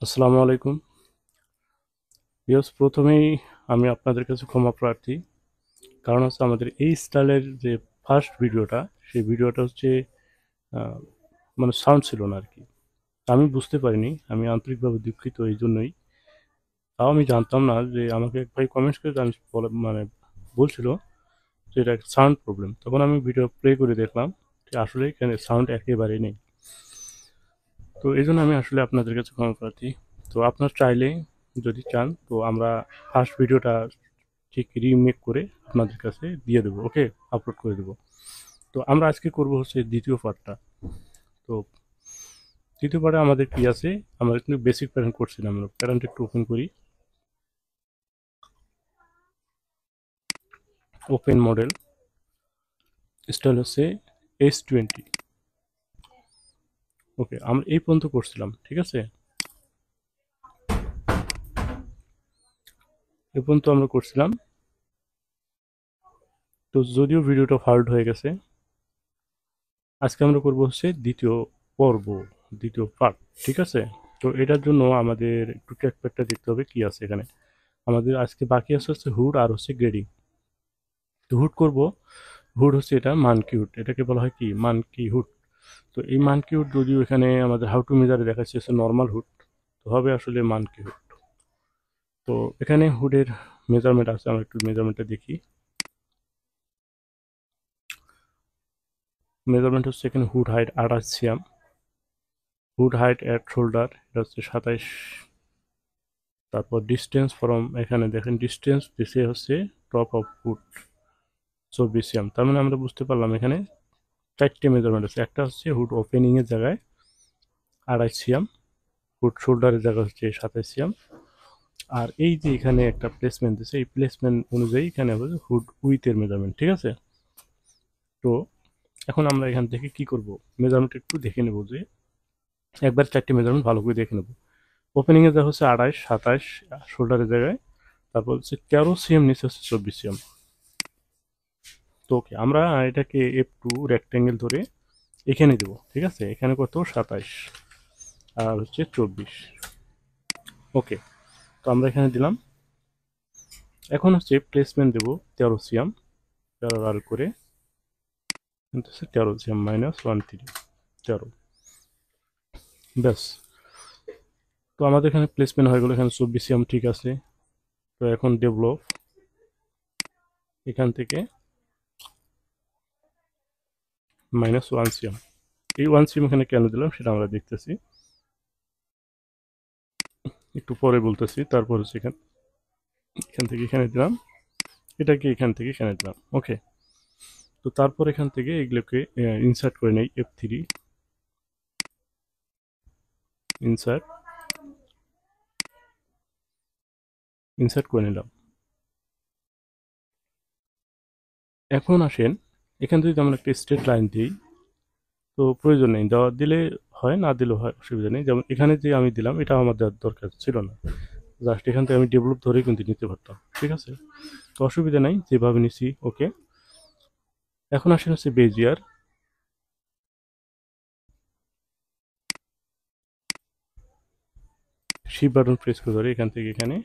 আসসালামু আলাইকুম। প্রথমেই আমি আপনাদের কাছে ক্ষমা প্রার্থী। কারণ হচ্ছে আমাদের এই স্টাইলের যে ফার্স্ট ভিডিওটা, সেই ভিডিওটা হচ্ছে আহ, মানে সাউন্ড ছিল না আর কি। আমি বুঝতে পারিনি, আমি আন্তরিকভাবে দুঃখিত এই জন্যই। তাও আমি জানতাম না যে আমাকে এক ভাই কমেন্টস করে আমি মানে বলছিল যে এটা একটা সাউন্ড প্রবলেম। তখন আমি ভিডিও প্লে করে দেখলাম যে আসলে এখানে সাউন্ড একেবারেই নেই। তো এই জন্য আমি আসলে আপনাদের কাছে ক্ষমা প্রার্থী। তো আপনার চাইলে যদি চান তো আমরা ফার্স্ট ভিডিওটা ঠিক রিমেক করে আপনাদের কাছে দিয়ে দেবো, ওকে, আপলোড করে দেবো। তো আমরা আজকে করব হচ্ছে দ্বিতীয় পার্টটা। তো দ্বিতীয় পার্টে আমাদের কি আছে, আমরা কিন্তু বেসিক প্যাটার্ন করছিলাম, আমরা প্যাটার্নটা একটু ওপেন করি। ওপেন মডেল, স্টাইল হচ্ছে S20। ওকে, আমরা এই পর্যন্ত করছিলাম, ঠিক আছে, এই পর্যন্ত আমরা করছিলাম। তো যদিও ভিডিওটা ফাল্ট হয়ে গেছে, আজকে আমরা করব হচ্ছে দ্বিতীয় পর্ব, দ্বিতীয় পার্ট, ঠিক আছে। তো এটার জন্য আমাদের একটু ট্র্যাকপ্যাডটা দেখতে হবে কি আছে এখানে। আমাদের আজকে বাকি আছে হচ্ছে হুড আর হচ্ছে গ্রেডিং। তো হুড করব, হুড হচ্ছে এটা মানকি হুড, এটাকে বলা হয় কি মানকি হুড। তো এই মানকি হুড যদিও এখানে আমাদের হাউ টু মেজারে দেখাচ্ছে হচ্ছে নর্মাল হুড, তো হবে আসলে মানকি হুড। তো এখানে হুডের মেজারমেন্ট আছে, আমরা একটু মেজারমেন্টটা দেখি। মেজারমেন্ট হচ্ছে এখানে hood height 28 CM, hood height at shoulder এটা হচ্ছে 27। তারপর ডিস্টেন্স ফ্রম, এখানে দেখেন ডিস্টেন্স দিছে হচ্ছে টপ অফ হুড 24 সিএম। তার মানে আমরা বুঝতে পারলাম এখানে চারটে মেজারমেন্ট আছে। একটা হচ্ছে হুড ওপেনিং এর জায়গায় 28 সিএম, হুড শোল্ডারের জায়গা হচ্ছে 27 সিএম। আর এই যে এখানে একটা প্লেসমেন্ট দিছে, এই প্লেসমেন্ট অনুযায়ী এখানে হবে হুড উইথের মেজারমেন্ট, ঠিক আছে। তো এখন আমরা এখান থেকে কি করব, মেজারমেন্ট একটু দেখে নেব, যে একবার চারটে মেজারমেন্ট ভালো করে দেখে নেব। ওপেনিং এর জায়গা হচ্ছে 28, 27 শোল্ডারের জায়গায়। তারপর হচ্ছে 13 সিএম, নিচে হচ্ছে 24 সিএম। তো ওকে, আমরা এটাকে F2 রেক্টেঙ্গেল ধরে এখানে দেবো, ঠিক আছে। এখানে কত, 27 আর হচ্ছে 24। ওকে, তো আমরা এখানে দিলাম। এখন হচ্ছে প্লেসমেন্ট দেবো 13 সিএম, 13 আর করে হচ্ছে 13 সিএম -1 3, 13, ব্যাস। তো আমাদের এখানে প্লেসমেন্ট হয়ে গেলো, এখানে 24 সিএম, ঠিক আছে। তো এখন ডেভেলপ, এখান থেকে -1 সিএম। এই 1 সিএম এখানে কেন দিলাম সেটা আমরা দেখতেছি, একটু পরে বলতেছি। তারপর হচ্ছে এখান এখান থেকে এখানে দিলাম, এটাকে এখান থেকে এখানে দিলাম, ওকে। তো তারপর এখান থেকে এগুলোকে ইনসার্ট করে নেই, F3 ইনসার্ট, ইনসার্ট করে নিলাম। এখন আসেন, এখান থেকে যদি আমরা একটা স্ট্রেট লাইন দিই, তো প্রয়োজন নেই, দেওয়া দিলে হয়, না দিলেও হয়, অসুবিধা নেই। যেমন এখানে যে আমি দিলাম, এটা আমার দেওয়ার দরকার ছিল না, জাস্ট এখান থেকে আমি ডেভেলপ ধরে কিন্তু নিতে পারতাম, ঠিক আছে। তো অসুবিধা নাই, যেভাবে নিছি, ওকে। এখন আসেন হচ্ছে বেজিয়ার, শিপ বাটন প্রেস করে ধরে এখান থেকে এখানে,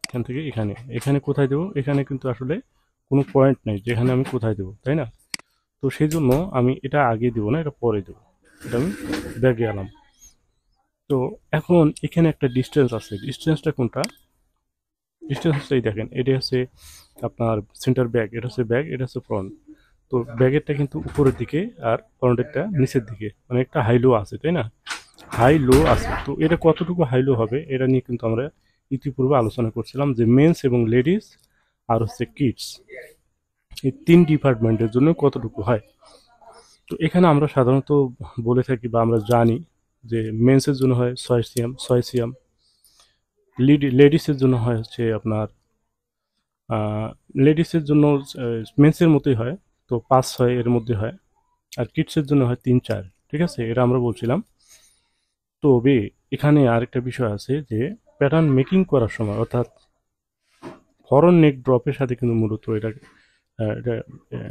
এখান থেকে এখানে, এখানে কোথায় দেবো, এখানে কিন্তু আসলে কোনো পয়েন্ট নেই যেখানে আমি কোথায় দেবো, তাই না। তো সেই জন্য আমি এটা আগে দেবো না, এটা পরে দেবো। এটা আমি ব্যাগে আলাম। তো এখন এখানে একটা ডিস্টেন্স আছে, ডিস্টেন্সটা কোনটা, ডিস্টেন্স হচ্ছে এই দেখেন, এটা হচ্ছে আপনার সেন্টার ব্যাগ, এটা হচ্ছে ব্যাগ, এটা হচ্ছে ফ্রন্ট। তো ব্যাগেরটা কিন্তু উপরের দিকে আর ফ্রন্টেরটা নিচের দিকে, মানে একটা হাই লো আছে, তাই না, হাই লো আছে। তো এটা কতটুকু হাই লো হবে এটা নিয়ে কিন্তু আমরা ইতিপূর্বে আলোচনা করছিলাম, যে মেন্স এবং লেডিস আর হচ্ছে কিডস, এই তিন ডিপার্টমেন্টের জন্য কতটুকু হয়। তো এখানে আমরা সাধারণত বলে থাকি বা আমরা জানি যে মেন্সের জন্য হয় 6 সিএম, 6 সিএম। লেডিসের জন্য হয় হচ্ছে আপনার, লেডিসের জন্য মেন্সের মতোই হয়, তো 5-6 এর মধ্যে হয়। আর কিডসের জন্য হয় 3-4, ঠিক আছে, এটা আমরা বলছিলাম। তবে এখানে আরেকটা বিষয় আছে, যে প্যাটার্ন মেকিং করার সময়, অর্থাৎ ফরন নেক ড্রপের সাথে কিন্তু মূলত এটা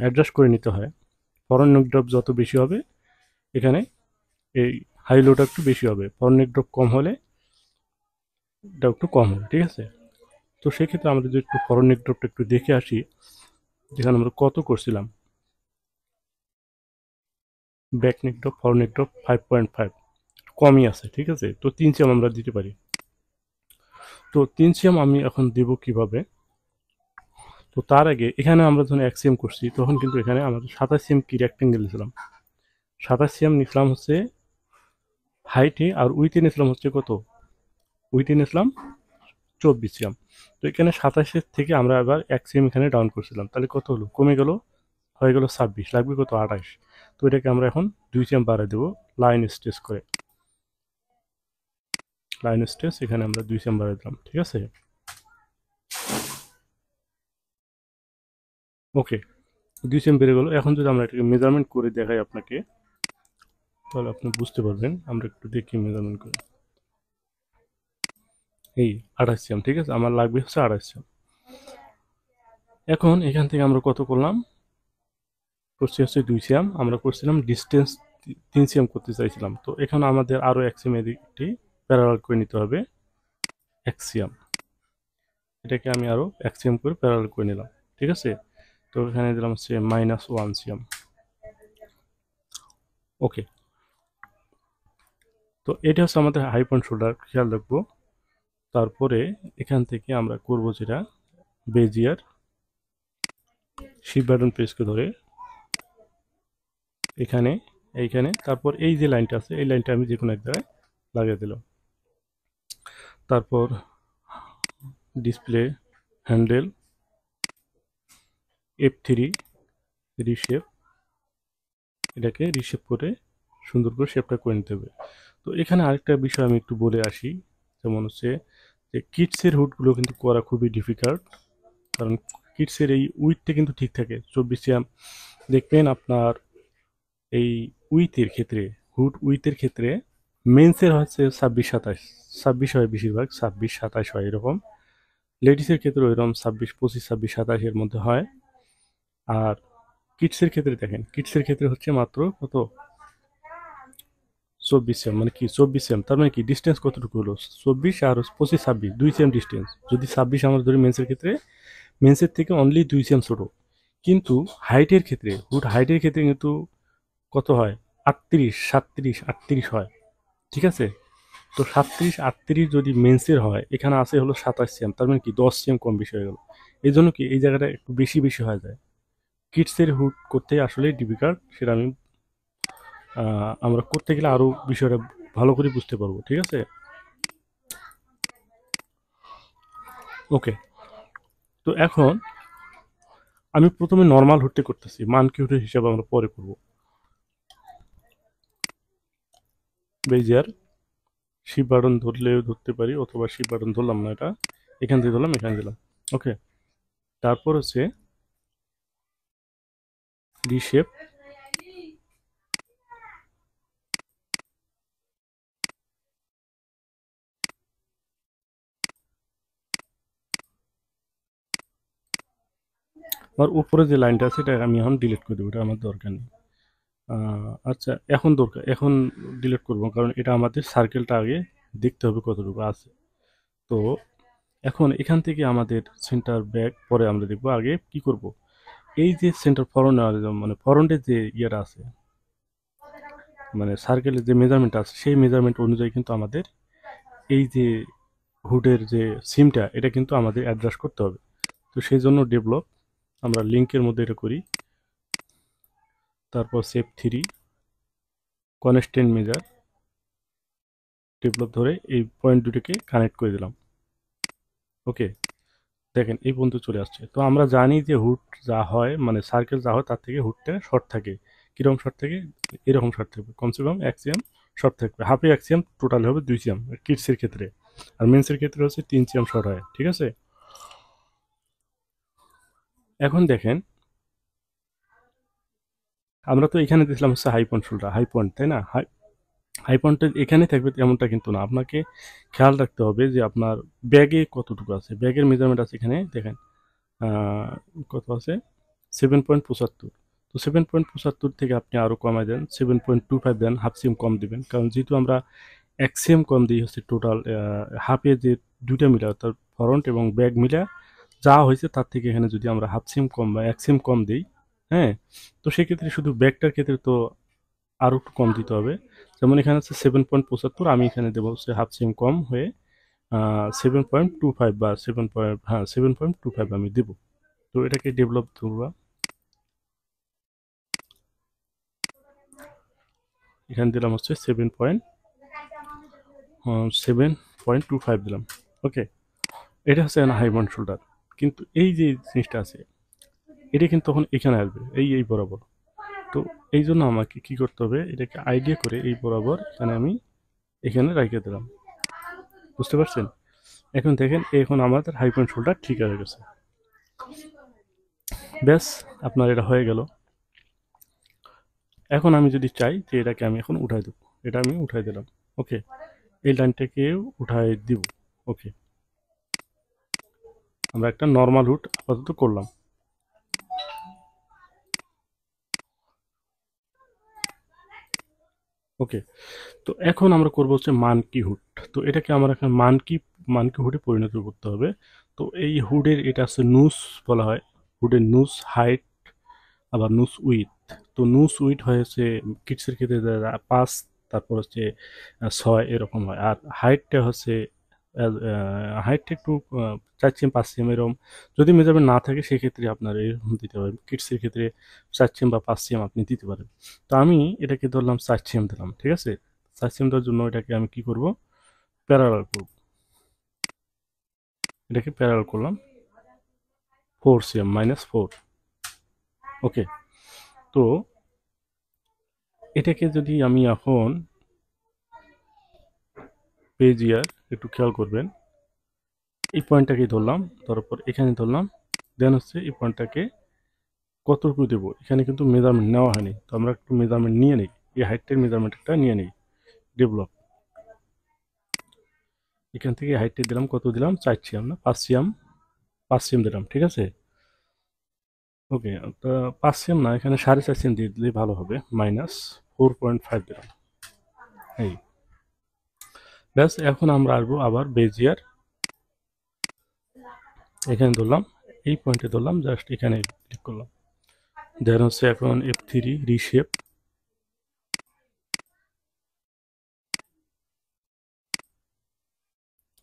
অ্যাডজাস্ট করে নিতে হয়। ফরন নেক ড্রপ যত বেশি হবে, এখানে এই হাই লোটা একটু বেশি হবে, ফরন নেক ড্রপ কম হলে এটা একটু কম হবে, ঠিক আছে? তো সেক্ষেত্রে আমরা যদি একটু ফরওয়ার্ড নেক ড্রপটা একটু দেখে আসি, যেখানে আমরা কত করছিলাম, ব্যাক নেক ড্রপ ফরওয়ার্ড নেক ড্রপ 5.5 কমই আছে, ঠিক আছে? তো 3 সিএম আমরা দিতে পারি। তো 3 সিএম আমি এখন দেব কিভাবে? তো তার আগে এখানে আমরা যখন 1 সিএম করছি তখন কিন্তু এখানে আমাদের 27 সিএম কি রেক্টেঙ্গেল নিয়েছিলাম। 27 সিএম নিছিলাম হচ্ছে হাইটে, আর উইথে নিয়েছিলাম হচ্ছে কত? উইথে নিয়েছিলাম 24 সিএম। তো এখানে 27 থেকে আমরা আবার 1 সিএম এখানে ডাউন করছিলাম, তাহলে কত হলো? কমে গেল, হয়ে গেল 26, লাগবে কত? 28। তো এটাকে আমরা এখন 2 সিএম বাড়ায় দেবো লাইন স্টেজ করে। লাইন স্টেজ এখানে আমরা 2 সিএম বাড়ায় দিলাম, ঠিক আছে? ওকে, 2 সিএম বেড়ে গেল। এখন যদি আমরা এটাকে মেজারমেন্ট করে দেখাই আপনাকে, তাহলে আপনি বুঝতে পারবেন। আমরা একটু দেখি মেজারমেন্ট করে। এই 28 সিএম, ঠিক আছে? আমার লাগবে হচ্ছে 28 সিএম। এখন এখান থেকে আমরা কত করলাম? করছি হচ্ছে 2 সিএম। আমরা করছিলাম ডিস্টেন্স 3 সিএম করতে চাইছিলাম। তো এখানে আমাদের আরো 1 সিএম এদিকটি প্যারালাল করে নিতে হবে 1 সিএম। এটাকে আমি আরো 1 সিএম করে প্যারালাল করে নিলাম, ঠিক আছে? তো এখানে দিলাম হচ্ছে -1 সিএম। ওকে, তো এটা হচ্ছে আমাদের হাই পয়েন্ট শোল্ডার, খেয়াল রাখবো। তারপরে এখান থেকে আমরা করব যেটা, বেজিয়ার শিপ বাটন পেজকে ধরে এখানে, এইখানে, তারপর এই যে লাইনটা আছে এই লাইনটা আমি যে কোনো এক জায়গায় লাগিয়ে দিলাম। তারপর ডিসপ্লে হ্যান্ডেল F3 রিশেপ, এটাকে রিশেপ করে সুন্দর করে শেপটা করে নিতে হবে। তো এখানে আরেকটা বিষয় আমি একটু বলে আসি, যেমন হচ্ছে যে কিডসের হুডগুলো কিন্তু করা খুবই ডিফিকাল্ট, কারণ কিডসের এই উইথটা কিন্তু ঠিক থাকে 24 সিএম। দেখবেন আপনার এই উইথের ক্ষেত্রে, হুড উইথের ক্ষেত্রে মেন্সের হচ্ছে 26-27, 26 হয় বেশিরভাগ, 26-27 হয় এরকম। লেডিসের ক্ষেত্রে এরকম 26, 25, 26, 27 এর মধ্যে হয়। আর কিডসের ক্ষেত্রে দেখেন, কিডসের ক্ষেত্রে হচ্ছে মাত্র কত? 24 সেম, মানে কি 24 সেম, তার মানে কি ডিস্টেন্স কতটুকু হলো? 24 আর 25, 26, 2 সেম ডিস্টেন্স। যদি 26 আমরা ধরি মেন্সের ক্ষেত্রে, মেন্সের থেকে অনলি 2 সেম ছোট। কিন্তু হাইটের ক্ষেত্রে, হুড হাইটের ক্ষেত্রে কিন্তু কত হয়? 38, 37, 38 হয়, ঠিক আছে? তো 37, 38 যদি মেন্সের হয়, এখানে আছে হলো 27 সিএম, তার মানে কি 10 সিএম কম বেশি হয়ে গেল। এই জন্য কি এই জায়গাটা একটু বেশি বেশি হয়ে যায়। কিডসের হুড করতে আসলে ডিফিকাল্ট, সেটা আমি আমরা করতে গেলে আরো বিষয়টা ভালো করে বুঝতে পারবো, ঠিক আছে? ওকে, তো এখন আমি প্রথমে নর্মাল হুডতে করতেছি, মানকি হুডের হিসাব আমরা পরে করব। বেজিয়ার শিপ বাটন ধরলেও ধরতে পারি, অথবা শিপ বাটন ধরলাম না, এটা এখান থেকে ধরলাম, এখানে দিলাম। ওকে, তারপর হচ্ছে রিশেপ, আর উপরে যে লাইনটা আছে এটা আমি এখন ডিলিট করে দেবো, এটা আমার দরকার নেই। আচ্ছা, এখন দরকার, এখন ডিলিট করব, কারণ এটা আমাদের সার্কেলটা আগে দেখতে হবে কতটুকু আছে। তো এখন এখান থেকে আমাদের সেন্টার ব্যাক পরে আমরা দেখবো, আগে কি করব? এই যে সেন্টার ফরন্ট, মানে ফরন্টের যে ইয়েটা আছে, মানে সার্কেলের যে মেজারমেন্ট আছে, সেই মেজারমেন্ট অনুযায়ী কিন্তু আমাদের এই যে হুডের যে সিমটা, এটা কিন্তু আমাদের অ্যাডজাস্ট করতে হবে। তো সেই জন্য ডেভেলপ, আমরা লিঙ্কের মধ্যে এটা করি, তারপর সেভ 3 কনস্ট্যান্ট মেজার, ডেভেলপ ধরে এই পয়েন্ট দুটোকে কানেক্ট করে দিলাম। ওকে, দেখেন এই পর্যন্ত চলে আসছে। তো আমরা জানি যে হুড যা হয়, মানে সার্কেল যা হয় তার থেকে হুডটা শর্ট থাকে। কিরকম শর্ট থাকে? এরকম শর্ট থাকবে, কমসে কম 1 সিএম শর্ট থাকবে, হাফে 1 সিএম, টোটাল হবে 2 সিএম কিডসের ক্ষেত্রে। আর মেন্সের ক্ষেত্রে হচ্ছে 3 সিএম শর্ট হয়, ঠিক আছে? এখন দেখেন, আমরা তো এখানে দিয়েছিলাম হচ্ছে high point shoulder, high point, তাই না? হাই হাই পয়েন্টটা এখানে থাকবে এমনটা কিন্তু না, আপনাকে খেয়াল রাখতে হবে যে আপনার ব্যাগে কতটুকু আছে। ব্যাগের মেজারমেন্ট আছে এখানে দেখেন, কত আছে? 7.75। তো 7.75 থেকে আপনি আরও কমায় দেন, 7.25 দেন, হাফ সিম কম দিবেন, কারণ যেহেতু আমরা এক্সিএম কম দিই হচ্ছে টোটাল হাফে যে দুইটা মিলা অর্থাৎ ফ্রন্ট এবং ব্যাক মিলা যা হয়েছে তার থেকে এখানে যদি আমরা হাফ সিম কম বা এক সিম কম দিই, হ্যাঁ, তো সেক্ষেত্রে শুধু ব্যাকটার ক্ষেত্রে তো আরও একটু কম দিতে হবে। যেমন এখানে হচ্ছে 7.75, আমি এখানে দেবো হচ্ছে হাফ সিম কম হয়ে 7.25 বা 7.25 আমি দেবো। তো এটাকে ডেভেলপ করবা, এখানে দিলাম হচ্ছে 7.25 দিলাম। ওকে, এটা হচ্ছে হাইমন্ড শোল্ডার। কিন্তু এই যে জিনিসটা আছে এটা কিন্তু তখন এখানে আসবে, এই বরাবর। তো এই জন্য আমাকে কি করতে হবে, এটাকে আইডিয়া করে এই বরাবর এখানে আমি এখানে রাইখে দিলাম। বুঝতে পারছেন? এখন দেখেন এখন আমাদের হাইপয়েন্ট শোল্ডার ঠিক হয়ে গেছে। ব্যাস, আপনার এটা হয়ে গেল। এখন আমি যদি চাই যে এটাকে আমি এখন উঠাই দেবো, এটা আমি উঠাই দিলাম। ওকে, এই লাইনটাকেও উঠাই দিব। ওকে, আমরা একটা নর্মাল হুড আপাতত করলাম। ওকে, তো এখন আমরা করবো হচ্ছে মানকি হুড। তো এটাকে আমার এখন মানকি হুডে পরিণত করতে হবে। তো এই হুডের এটা আছে নুস বলা হয়, হুডের নুস হাইট আবার নুস উইথ। তো নুস উইথ হয়েছে কিডসের ক্ষেত্রে 5, তারপর হচ্ছে 6 এরকম হয়। আর হাইটটা হচ্ছে হাইটটা একটু 4 সেম 5 সেম এরকম। যদি মেজারমেন্ট না থাকে সেক্ষেত্রে আপনার এরকম দিতে হবে। কিডসের ক্ষেত্রে 4 সেম বা 5 সেম আপনি দিতে পারেন। তো আমি এটাকে ধরলাম 4 সেম দিলাম, ঠিক আছে। 4 সেম দেওয়ার জন্য এটাকে আমি কি করব, প্যারালাল করব। এটাকে প্যারালাল করলাম 4 সেম -4। ওকে, তো এটাকে যদি আমি এখন পেজ ইয়ার একটু খেয়াল করবেন, এই পয়েন্টটাকেই ধরলাম, তারপর এখানে ধরলাম, দেন হচ্ছে এই পয়েন্টটাকে কতটুকু দেবো, এখানে কিন্তু মেজারমেন্ট নেওয়া হয়নি, তো আমরা একটু মেজারমেন্ট নিয়ে নিই, এই হাইটের মেজারমেন্টটা নিয়ে নিই। ডেভেলপ, এখান থেকে হাইটে দিলাম, কত দিলাম, 4 সিএম না 5 সিএম, 5 সিএম দিলাম, ঠিক আছে। ওকে, তো 5 সিএম না, এখানে 4.5 সিএম দিয়ে দিলে ভালো হবে, -4.5 দিলাম। এই ব্যাস, এখন আমরা আসবো আবার বেজিয়ার, এখানে ধরলাম, এই পয়েন্টে ধরলাম, জাস্ট এখানে ক্লিক করলাম, দেন হচ্ছে এখন F3 রিশেপ।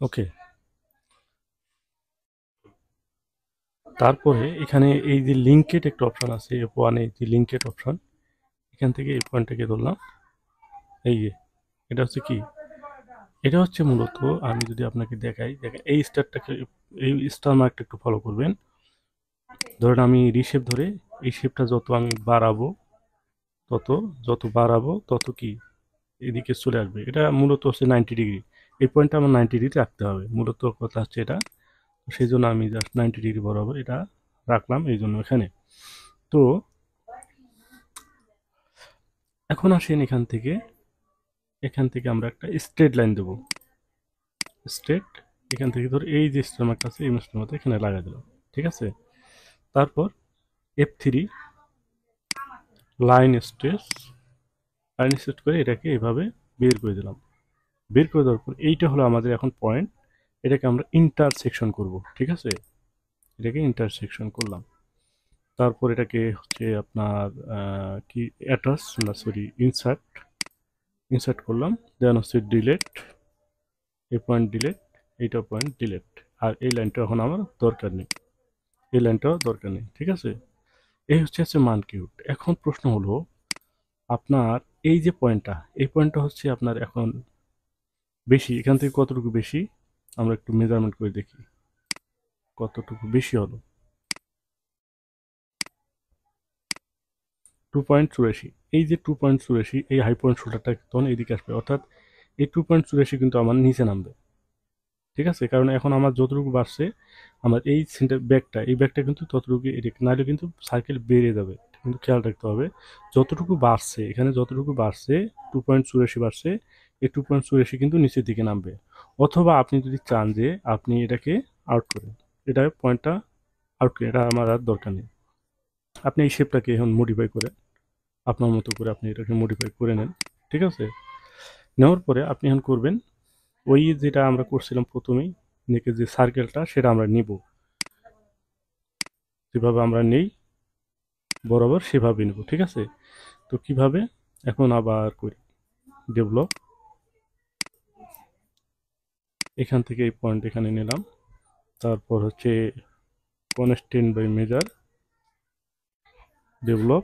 ওকে, তারপরে এখানে এই যে লিঙ্কেড একটা অপশন আছে, F1 এ যে লিঙ্কেড অপশন, এখান থেকে এই পয়েন্টটাকে ধরলাম, এই যে এটা হচ্ছে কি, এটা হচ্ছে মূলত, আমি যদি আপনাকে দেখাই, দেখেন এই স্টারটাকে, এই স্টার মার্কটা একটু ফলো করবেন। ধরেন আমি রিশেপ ধরে এই শেপটা যত আমি বাড়াবো, তত যত বাড়াবো তত কি এদিকে চলে আসবে। এটা মূলত হচ্ছে 90 ডিগ্রি, এই পয়েন্টটা আমার 90 ডিগ্রি রাখতে হবে, মূলত কথা হচ্ছে এটা। সেই জন্য আমি জাস্ট 90 ডিগ্রি বরাবর এটা রাখলাম, এই জন্য এখানে। তো এখন আসেন এখান থেকে আমরা একটা স্ট্রেট লাইন দেবো, স্ট্রেট, এখান থেকে ধর এই যে স্টোমাকটা আছে এই স্টোমাকটা এখানে লাগাই দিলাম, ঠিক আছে। তারপর F3 line stress, line straight করে এটাকে এভাবে বের করে দিলাম। বের করে দেওয়ার পর এইটা হলো আমাদের এখন পয়েন্ট, এটাকে আমরা ইন্টারসেকশন করব, ঠিক আছে। এটাকে ইন্টারসেকশন করলাম, তারপর এটাকে হচ্ছে আপনার কি অ্যাটাচ না সরি ইনসার্ট, ইনসার্ট করলাম, দেন হচ্ছে ডিলেট, এই পয়েন্ট ডিলেট, এইটা পয়েন্ট ডিলেট। আর এই লাইনটা এখন আমার দরকার নেই, এই লাইনটাও দরকার নেই, ঠিক আছে। এই হচ্ছে মানকিউট। এখন প্রশ্ন হলো আপনার এই যে পয়েন্টটা, এই পয়েন্টটা হচ্ছে আপনার এখন বেশি, এখান থেকে কতটুকু বেশি আমরা একটু মেজারমেন্ট করে দেখি কতটুকু বেশি হলো। 2.84, এই যে 2.84, এই হাই পয়েন্ট শোল্ডারটা তখন এদিকে আসবে, অর্থাৎ এই 2.84 কিন্তু আমার নিচে নামবে, ঠিক আছে। কারণ এখন আমার যতটুকু বাড়ছে, আমার এই সেন্টার ব্যাগটা, এই ব্যাগটা কিন্তু ততটুকু এদিকে, নাহলে কিন্তু সার্কেল বেড়ে যাবে, কিন্তু খেয়াল রাখতে হবে যতটুকু বাড়ছে, এখানে যতটুকু বাড়ছে 2.84 বাড়ছে, এই 2.84 কিন্তু নিচের দিকে নামবে। অথবা আপনি যদি চান যে আপনি এটাকে আউট করেন, এটা পয়েন্টটা আউট করেন, এটা আমার আর দরকার নেই, আপনি এই শেপটাকে এখন মডিফাই করে আপনার মতো করে আপনি এটাকে মডিফাই করে নেন, ঠিক আছে। নেওয়ার পরে আপনি এখন করবেন ওই যেটা আমরা করছিলাম প্রথমেই নেকের যে সার্কেলটা সেটা আমরা নিব, যেভাবে আমরা নেই বরাবর সেভাবে নেব, ঠিক আছে? তো কিভাবে, এখন আবার করি ডেভেলপ, এখান থেকে এই পয়েন্ট এখানে নিলাম, তারপর হচ্ছে constant by measure develop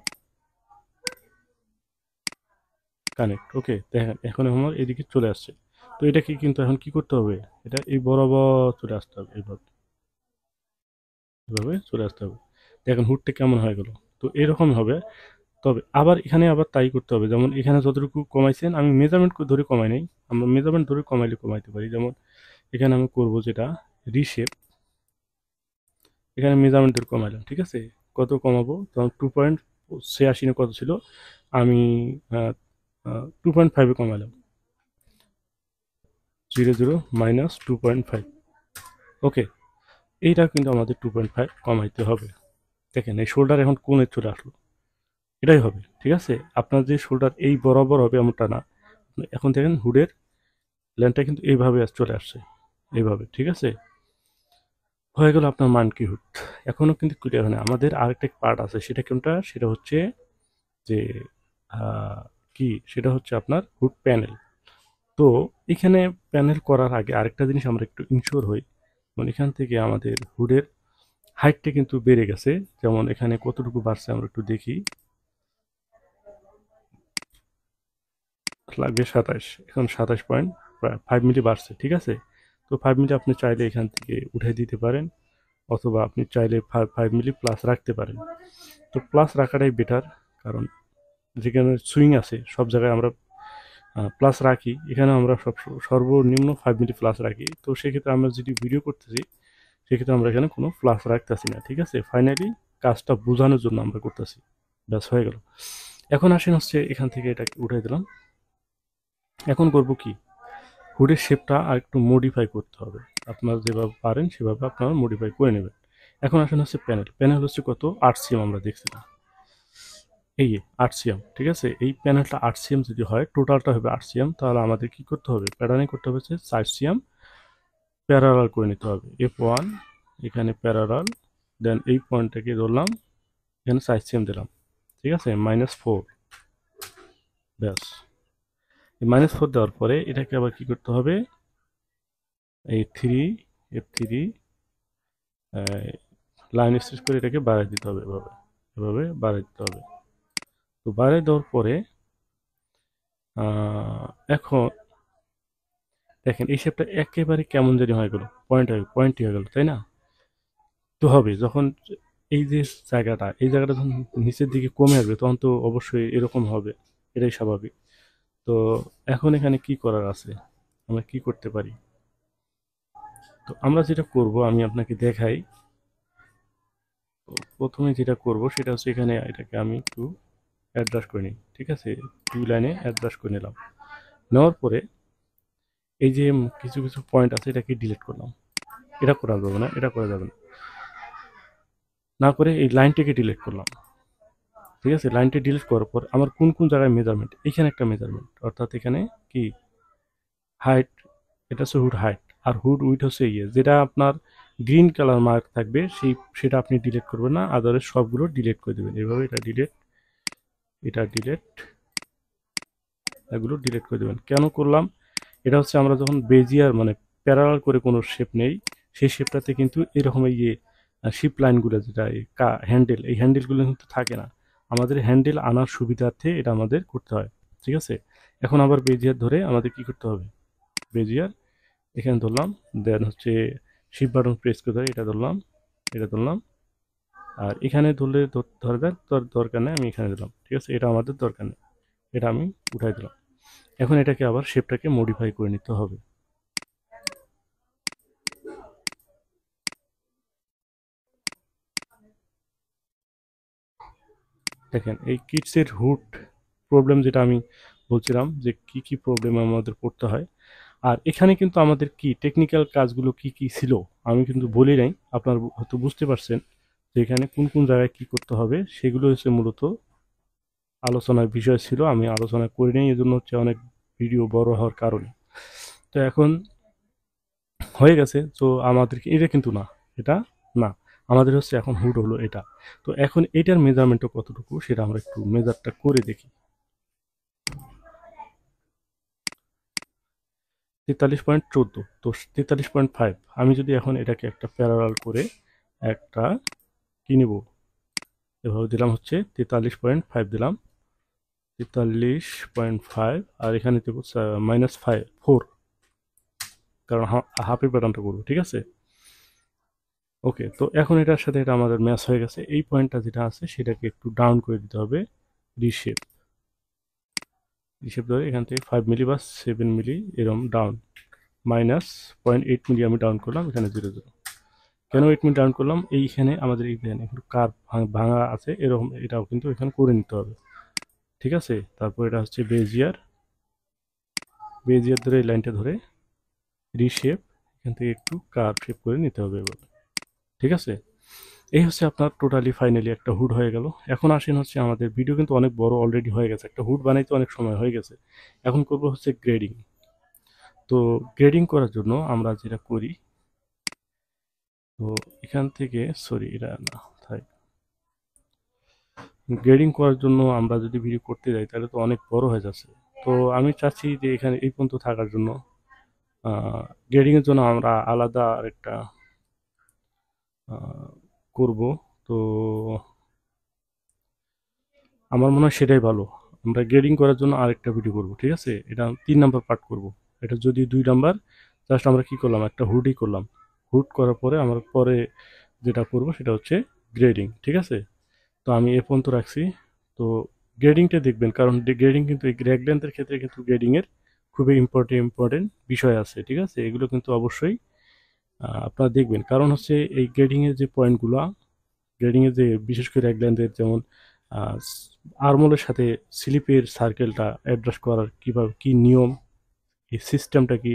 connect. Okay, দেখেন এখন আমার এদিকে চলে আসছে। তো এটাকে কিন্তু এখন কি করতে হবে, এটা এই বরাবর চলে আসতে হবে, এইভাবে এভাবে চলে আসতে হবে। দেখেন হুডটা কেমন হয়ে গেল। তো এরকম হবে। তবে আবার এখানে আবার তাই করতে হবে, যেমন এখানে যতটুকু কমাইছেন আমি মেজারমেন্ট ধরে কমাই নাই, আমরা মেজারমেন্ট ধরে কমাইলে কমাইতে পারি। যেমন এখানে আমি করব যেটা রিশেপ, এখানে মেজারমেন্ট ধরে কমাইলাম, ঠিক আছে? কত কমাবো, তখন 2.86 না কত ছিল, আমি 2.5-এ কমাইলাম, 0.0 - 2.5। ওকে, এইটা কিন্তু আমাদের 2.5 কমাইতে হবে। দেখেন এই শোল্ডার এখন কোণে চলে আসলো, এটাই হবে, ঠিক আছে? আপনার যে শোল্ডার এই বরাবর হবে এমনটা না। এখন দেখেন হুডের লেন্থটা কিন্তু এইভাবে চলে আসছে, এইভাবে, ঠিক আছে? হয়ে গেল আপনার মানকি হুড। এখনো কিন্তু ক্লিয়ার হয় না, আমাদের আরেকটা পার্ট আছে, সেটা কোনটা, সেটা হচ্ছে যে কি, সেটা হচ্ছে আপনার হুড প্যানেল। তো এখানে প্যানেল করার আগে আরেকটা জিনিস আমরা একটু ইনশিওর হই, মানে এখান থেকে আমাদের হুডের হাইটটা কিন্তু বেড়ে গেছে। যেমন এখানে কতটুকু বাড়ছে আমরা একটু দেখি, লাগবে 27, এখন 27.5 মিলি বাড়ছে, ঠিক আছে? তো 5 মিলি আপনি চাইলে এখান থেকে উঠে দিতে পারেন, অথবা আপনি চাইলে 5 মিলি প্লাস রাখতে পারেন। তো প্লাস রাখাটাই বেটার, কারণ যেখানে সুইং আছে সব জায়গায় আমরা প্লাস রাখি, এখানে আমরা সর্বনিম্ন 5 মিলি প্লাস রাখি। তো সেক্ষেত্রে আমরা যদি ভিডিও করতেছি সেক্ষেত্রে আমরা এখানে কোনো প্লাস রাখতেছি না, ঠিক আছে? ফাইনালি কাজটা বোঝানোর জন্য আমরা করতেছি, ব্যাস হয়ে গেল। এখন আসেন হচ্ছে এখান থেকে এটাকে উঠাই দিলাম। এখন করব কি, হুডের শেপটা আর একটু মডিফাই করতে হবে, আপনারা যেভাবে পারেন সেভাবে আপনারা মডিফাই করে নেবেন। এখন আসেন হচ্ছে প্যানেল, প্যানেল হচ্ছে কত, 8 cm আমরা দেখছিলাম, এই 8 cm, ঠিক আছে? এই প্যানেলটা 8 cm যদি হয়, টোটালটা হবে 8 cm, তাহলে আমাদের কি করতে হবে, প্যাটার্নিং করতে হবে হচ্ছে 4 cm প্যারালাল করে নিতে হবে, F1 এখানে প্যারালাল, দেন এই পয়েন্টটাকে ধরলাম, এখানে 4 cm দিলাম, ঠিক আছে? -4, ব্যাস। -4 দেওয়ার পরে এটাকে আবার কি করতে হবে, এই F3 লাইন স্ট্রেচ করে এটাকে বাড়াই দিতে হবে, এভাবে এভাবে বাড়াই দিতে হবে। তো বাড়াই দেওয়ার পরে এখন দেখেন এই শেপটা একেবারে কেমন জানি হয়ে গেল, পয়েন্টই হয়ে গেল, তাই না? তো হবে যখন এই যে এই জায়গাটা যখন নিচের দিকে কমে আসবে তখন তো অবশ্যই এরকম হবে, এটাই স্বাভাবিক। তো এখন এখানে কি করার আছে, আমরা কি করতে পারি? তো আমরা যেটা করব আমি আপনাকে দেখাই। তো প্রথমে যেটা করব সেটা হচ্ছে এখানে এটাকে আমি একটু অ্যাডজাস্ট করে নিই, ঠিক আছে? 2 লাইনে অ্যাডজাস্ট করে নিলাম, নেওয়ার পরে এই যে কিছু কিছু পয়েন্ট আছে এটাকে ডিলিট করলাম, এটা করা যাবে না, এটা করা যাবে না, না করে এই লাইনটাকে ডিলিট করলাম, ঠিক আছে? লাইনটা ডিলিট করার পর আমার কোন কোন জায়গায় মেজারমেন্ট, এখানে একটা মেজারমেন্ট, অর্থাৎ এখানে কি হাইট, এটা হচ্ছে হুড হাইট, আর হুড উইথ হচ্ছে যেটা আপনার গ্রিন কালার মার্ক থাকবে সেটা আপনি ডিলিট করবেন না, আদারের সবগুলো ডিলিট করে দেবেন, এইভাবে এটা ডিলিট, এটা ডিলিট, এগুলো ডিলিট করে দেবেন। কেন করলাম, এটা হচ্ছে আমরা যখন বেজিয়ার মানে প্যারালাল করে কোনো শেপ নেই, সেই শেপটাতে কিন্তু এরকম শিপ লাইনগুলো যেটা হ্যান্ডেল, এই হ্যান্ডেলগুলো কিন্তু থাকে না, আমাদের হ্যান্ডেল আনার সুবিধার্থে এটা আমাদের করতে হয়, ঠিক আছে? এখন আবার বেজিয়ার ধরে আমাদের কি করতে হবে, বেজিয়ার এখানে ধরলাম, দেন হচ্ছে শিপ বাটন প্রেস করে ধরে এটা ধরলাম, এটা ধরলাম, আর এখানে ধরলে ধরবে তোর দরকার নেই, আমি এখানে দিলাম, ঠিক আছে? এটা আমাদের দরকার নেই, এটা আমি উঠাই দিলাম। এখন এটাকে আবার শেপটাকে মডিফাই করে নিতে হবে। দেখেন এই কিডসের হুড প্রবলেম যেটা আমি বলছিলাম যে কি কি প্রবলেম আমাদের পড়তে হয়, আর এখানে কিন্তু আমাদের কি টেকনিক্যাল কাজগুলো কি কি ছিল আমি কিন্তু বলি নাই, আপনার হয়তো বুঝতে পারছেন যে এখানে কোন কোন জায়গায় কি করতে হবে, সেগুলো হচ্ছে মূলত আলোচনার বিষয় ছিল, আমি আলোচনা করি নাই, এজন্য হচ্ছে অনেক ভিডিও বড় হওয়ার কারণে। তো এখন হয়ে গেছে, তো আমাদেরকে এটা কিন্তু না, এটা না, আমাদের হচ্ছে এখন হুড হলো এটা। তো এখন এটার মেজারমেন্টটা কতটুকু সেটা আমরা একটু মেজারটা করে দেখি। 43.14, তো 43.5। আমি যদি এখন এটাকে একটা প্যারালাল করে একটা কি নিব, এভাবে দিলাম হচ্ছে 43.5 দিলাম, 43.5, আর এখানে দেবো -4, কারণ হাফের প্যাটার্নটা করবো, ঠিক আছে। ওকে, তো এখন এটার সাথে এটা আমাদের ম্যাচ হয়ে গেছে। এই পয়েন্টটা যেটা আছে সেটাকে একটু ডাউন করে দিতে হবে, রিশেপ। রিশেপ ধরে এখান থেকে 5 মিলি বা 7 মিলি এরকম ডাউন, -0.8 মিলি আমি ডাউন করলাম এখানে 0 0। কেন 8 মিলি ডাউন করলাম, এইখানে আমাদের এইখানে একটু কার্ভ ভাঙা আছে এরকম, এটাও কিন্তু এখানে করে নিতে হবে, ঠিক আছে। তারপর এটা হচ্ছে বেজিয়ার, বেজিয়ার ধরে এই লাইনটা ধরে রিশেপ, এখান থেকে একটু কার্ভ শেপ করে নিতে হবে এবার, ঠিক আছে। এই হচ্ছে আপনার টোটালি ফাইনালি একটা হুড হয়ে গেল। এখন আসেন হচ্ছে, আমাদের ভিডিও কিন্তু অনেক বড় অলরেডি হয়ে গেছে, একটা হুড বানাইতে অনেক সময় হয়ে গেছে। এখন করব হচ্ছে গ্রেডিং। তো গ্রেডিং করার জন্য আমরা যেটা করি, তো এখান থেকে সরি এটা না থাক, গ্রেডিং করার জন্য আমরা যদি ভিডিও করতে যাই তাহলে তো অনেক বড় হয়ে যাচ্ছে। তো আমি চাচ্ছি যে এখানে এই পর্যন্ত থাকার জন্য গ্রেডিং এর জন্য আমরা আলাদা আরেকটা করব। তো আমার মনে হয় সেটাই ভালো, আমরা গ্রেডিং করার জন্য আরেকটা ভিডিও করব, ঠিক আছে। এটা 3 নাম্বার পার্ট করব। এটা যদি 2 নাম্বার, জাস্ট আমরা কি করলাম, একটা হুডই করলাম। হুড করার পরে আমরা পরে যেটা করব সেটা হচ্ছে গ্রেডিং, ঠিক আছে। তো আমি এ পর্যন্ত রাখছি। তো গ্রেডিংটা দেখবেন, কারণ গ্রেডিং কিন্তু এই র্যাগল্যান্থের ক্ষেত্রে কিন্তু গ্রেডিংয়ের খুবই ইম্পর্টেন্ট বিষয় আছে, ঠিক আছে। এগুলো কিন্তু অবশ্যই আপনারা দেখবেন, কারণ হচ্ছে এই গ্রেডিংয়ের যে পয়েন্টগুলো, গ্রেডিংয়ের যে বিশেষ করে র্যাগল্যান্থের যেমন আর্মলের সাথে স্লিপের সার্কেলটা অ্যাডজাস্ট করার কীভাবে কী নিয়ম, এই সিস্টেমটা কি,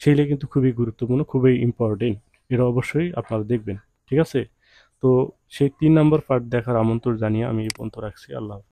সেইগুলো কিন্তু খুবই গুরুত্বপূর্ণ, খুবই ইম্পর্টেন্ট। এটা অবশ্যই আপনারা দেখবেন, ঠিক আছে। তো সেই 3 নাম্বার পার্ট দেখার আমন্ত্রণ জানিয়ে আমি এই পর্যন্ত রাখছি। আল্লাহ হাফেজ।